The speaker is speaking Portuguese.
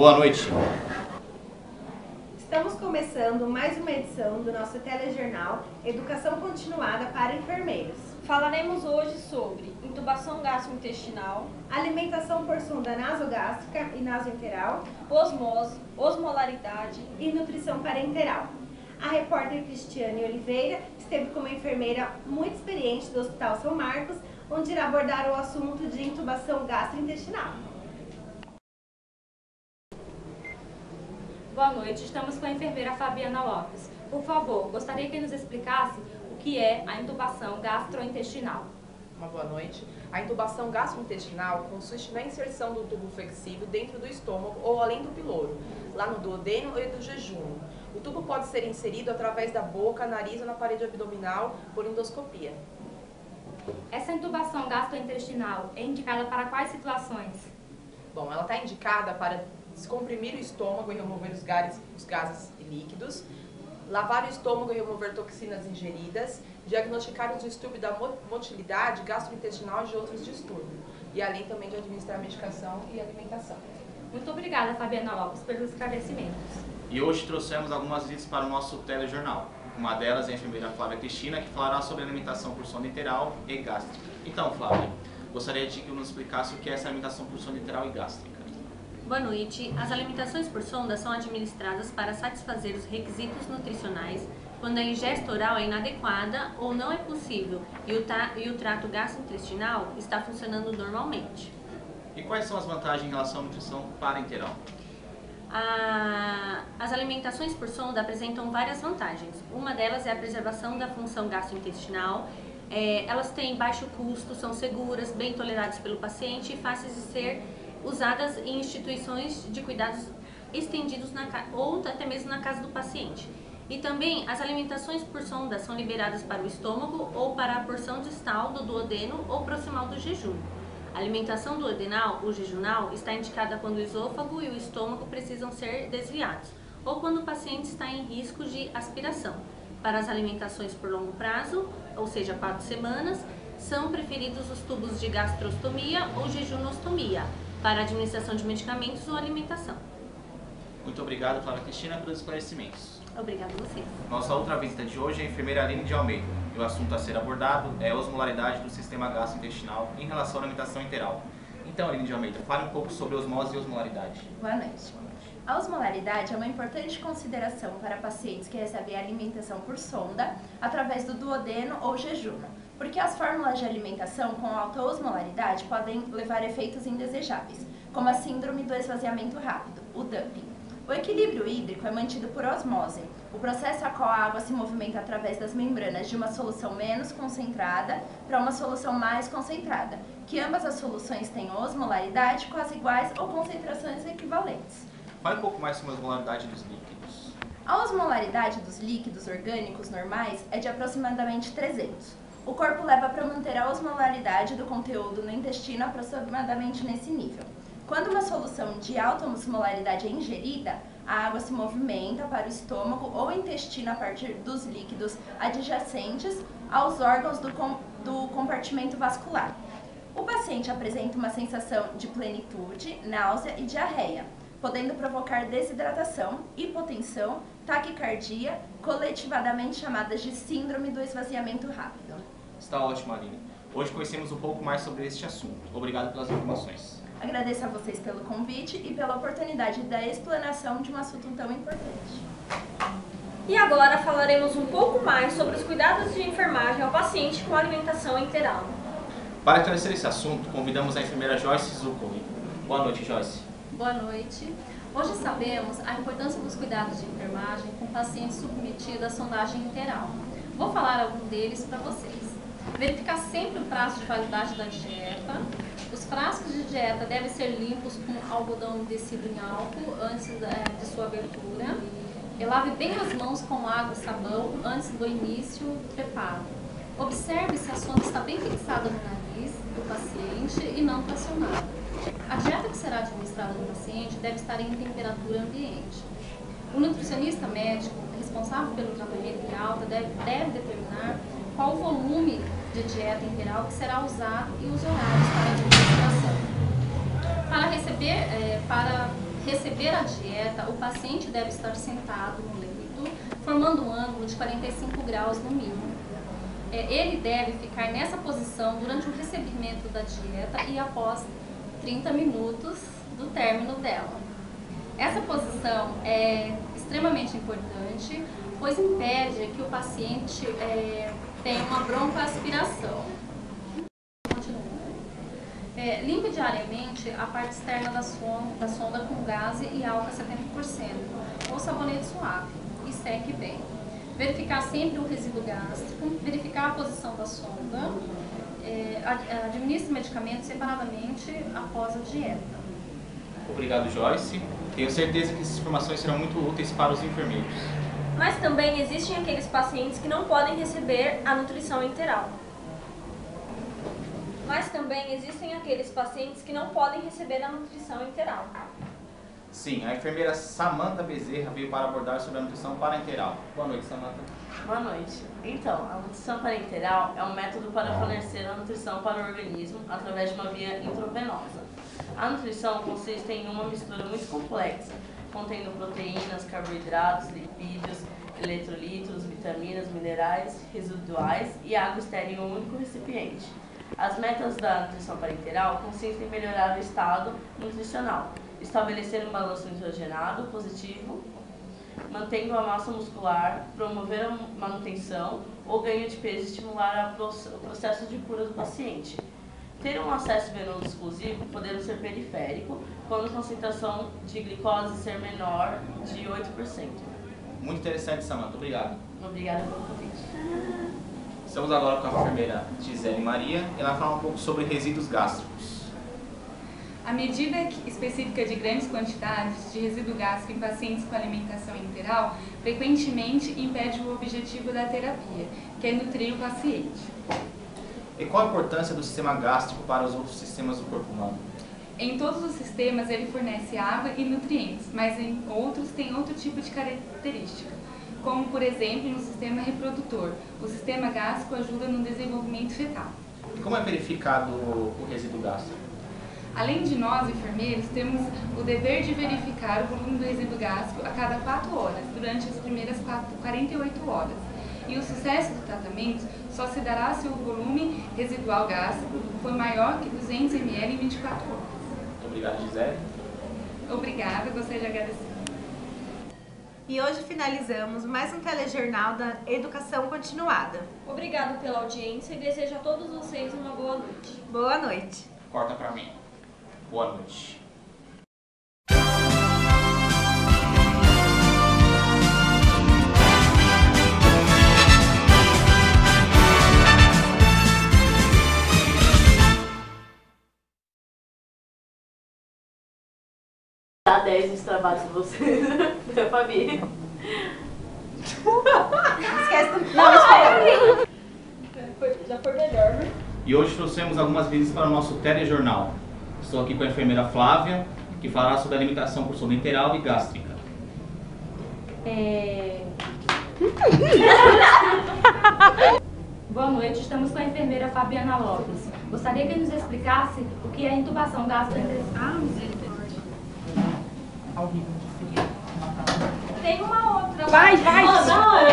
Boa noite. Estamos começando mais uma edição do nosso telejornal Educação Continuada para Enfermeiros. Falaremos hoje sobre intubação gastrointestinal, Alimentação por sonda nasogástrica e nasoenteral, osmose, osmolaridade e nutrição parenteral. A repórter Cristiane Oliveira esteve com uma enfermeira muito experiente do Hospital São Marcos, onde irá abordar o assunto de intubação gastrointestinal. Boa noite, estamos com a enfermeira Fabiana Lopes. Por favor, gostaria que nos explicasse o que é a intubação gastrointestinal. Uma boa noite. A intubação gastrointestinal consiste na inserção do tubo flexível dentro do estômago ou além do piloro, lá no duodeno e do jejum. O tubo pode ser inserido através da boca, nariz ou na parede abdominal por endoscopia. Essa intubação gastrointestinal é indicada para quais situações? Bom, ela está indicada para descomprimir o estômago e remover os gases líquidos, lavar o estômago e remover toxinas ingeridas, diagnosticar os distúrbios da motilidade gastrointestinal e de outros distúrbios, e além também de administrar medicação e alimentação. Muito obrigada, Fabiana Lopes, pelos esclarecimentos. E hoje trouxemos algumas dicas para o nosso telejornal. Uma delas é a enfermeira Flávia Cristina, que falará sobre alimentação por sonda enteral e gástrica. Então, Flávia, gostaria de que nos explicasse o que é essa alimentação por sonda enteral e gástrica. Boa noite. As alimentações por sonda são administradas para satisfazer os requisitos nutricionais quando a ingesta oral é inadequada ou não é possível e o trato gastrointestinal está funcionando normalmente. E quais são as vantagens em relação à nutrição parenteral? As alimentações por sonda apresentam várias vantagens. Uma delas é a preservação da função gastrointestinal. Elas têm baixo custo, são seguras, bem toleradas pelo paciente e fáceis de ser usadas em instituições de cuidados estendidos ou até mesmo na casa do paciente. E também as alimentações por sonda são liberadas para o estômago ou para a porção distal do duodeno ou proximal do jejum. A alimentação duodenal ou jejunal está indicada quando o esôfago e o estômago precisam ser desviados ou quando o paciente está em risco de aspiração. Para as alimentações por longo prazo, ou seja, 4 semanas, são preferidos os tubos de gastrostomia ou jejunostomia para administração de medicamentos ou alimentação. Muito obrigado, Flávia Cristina, pelos esclarecimentos. Obrigada a você. Nossa outra visita de hoje é a enfermeira Aline de Almeida. E o assunto a ser abordado é a osmolaridade do sistema gastrointestinal em relação à alimentação enteral. Então, Aline de Almeida, fale um pouco sobre osmose e osmolaridade. Boa noite. A osmolaridade é uma importante consideração para pacientes que recebem alimentação por sonda através do duodeno ou jejum, porque as fórmulas de alimentação com alta osmolaridade podem levar a efeitos indesejáveis, como a síndrome do esvaziamento rápido, o dumping. O equilíbrio hídrico é mantido por osmose, o processo a qual a água se movimenta através das membranas de uma solução menos concentrada para uma solução mais concentrada, que ambas as soluções têm osmolaridade quase iguais ou concentrações equivalentes. Fale um pouco mais sobre a osmolaridade dos líquidos. A osmolaridade dos líquidos orgânicos normais é de aproximadamente 300. O corpo leva para manter a osmolaridade do conteúdo no intestino aproximadamente nesse nível. Quando uma solução de alta osmolaridade é ingerida, a água se movimenta para o estômago ou intestino a partir dos líquidos adjacentes aos órgãos do compartimento vascular. O paciente apresenta uma sensação de plenitude, náusea e diarreia, podendo provocar desidratação, hipotensão, taquicardia, coletivadamente chamadas de síndrome do esvaziamento rápido. Está ótimo, Aline. Hoje conhecemos um pouco mais sobre este assunto. Obrigado pelas informações. Agradeço a vocês pelo convite e pela oportunidade da explanação de um assunto tão importante. E agora falaremos um pouco mais sobre os cuidados de enfermagem ao paciente com alimentação enteral. Para esclarecer esse assunto, convidamos a enfermeira Joyce Zuccoli. Boa noite, Joyce. Boa noite. Hoje sabemos a importância dos cuidados de enfermagem com pacientes submetidos à sondagem enteral. Vou falar algum deles para vocês. Verificar sempre o prazo de validade da dieta. Os frascos de dieta devem ser limpos com algodão umedecido em álcool antes de sua abertura. Lave bem as mãos com água e sabão antes do início do preparo. Observe se a sonda está bem fixada no nariz do paciente e não pressionada. A dieta que será administrada no paciente deve estar em temperatura ambiente. O nutricionista médico responsável pelo tratamento em alta deve determinar qual o volume de dieta integral que será usado e os horários para a administração. Para receber a dieta, o paciente deve estar sentado no leito, formando um ângulo de 45 graus no mínimo. Ele deve ficar nessa posição durante o recebimento da dieta e após 30 minutos do término dela. Essa posição é extremamente importante, pois impede que o paciente tenha uma broncoaspiração. Limpe diariamente a parte externa da sonda com gaze e álcool a 70% ou sabonete suave e seque bem. Verificar sempre o resíduo gástrico, verificar a posição da sonda, administre medicamentos separadamente após a dieta. Obrigado, Joyce. Tenho certeza que essas informações serão muito úteis para os enfermeiros. Mas também existem aqueles pacientes que não podem receber a nutrição enteral. Sim, a enfermeira Samantha Bezerra veio para abordar sobre a nutrição parenteral. Boa noite, Samantha. Boa noite. Então, a nutrição parenteral é um método para fornecer a nutrição para o organismo através de uma via intravenosa. A nutrição consiste em uma mistura muito complexa, contendo proteínas, carboidratos, lipídios, eletrolitos, vitaminas, minerais, residuais e água estéril em um único recipiente. As metas da nutrição parenteral consistem em melhorar o estado nutricional, estabelecer um balanço nitrogenado positivo, mantendo a massa muscular, promover a manutenção ou ganho de peso e estimular o processo de cura do paciente. Ter um acesso venoso exclusivo, podendo ser periférico, quando a concentração de glicose ser menor de 8%. Muito interessante, Samantha. Obrigado. Obrigada pelo convite. Estamos agora com a enfermeira Gisele Maria e ela vai falar um pouco sobre resíduos gástricos. A medida específica de grandes quantidades de resíduo gástrico em pacientes com alimentação enteral frequentemente impede o objetivo da terapia, que é nutrir o paciente. E qual a importância do sistema gástrico para os outros sistemas do corpo humano? Em todos os sistemas ele fornece água e nutrientes, mas em outros tem outro tipo de característica, como por exemplo no sistema reprodutor. O sistema gástrico ajuda no desenvolvimento fetal. E como é verificado o resíduo gástrico? Além de nós, enfermeiros, temos o dever de verificar o volume do resíduo gástrico a cada 4 horas, durante as primeiras 48 horas. E o sucesso do tratamento só se dará se o volume residual gástrico for maior que 200 ml em 24 horas. Muito obrigado, Gisele. Obrigada, gostaria de agradecer. E hoje finalizamos mais um telejornal da Educação Continuada. Obrigado pela audiência e desejo a todos vocês uma boa noite. Boa noite. Corta pra mim. Boa noite. Dá 10 nos trabalhos de vocês, né, Fabi? Esquece do... Não, espera. Já foi melhor, né? E hoje trouxemos algumas vezes para o nosso telejornal. Estou aqui com a enfermeira Flávia, que falará sobre alimentação por sonda enteral e gástrica. Boa noite, estamos com a enfermeira Fabiana Lopes. Gostaria que nos explicasse o que é intubação gastrointestinal. Tem uma outra. Vai! Não,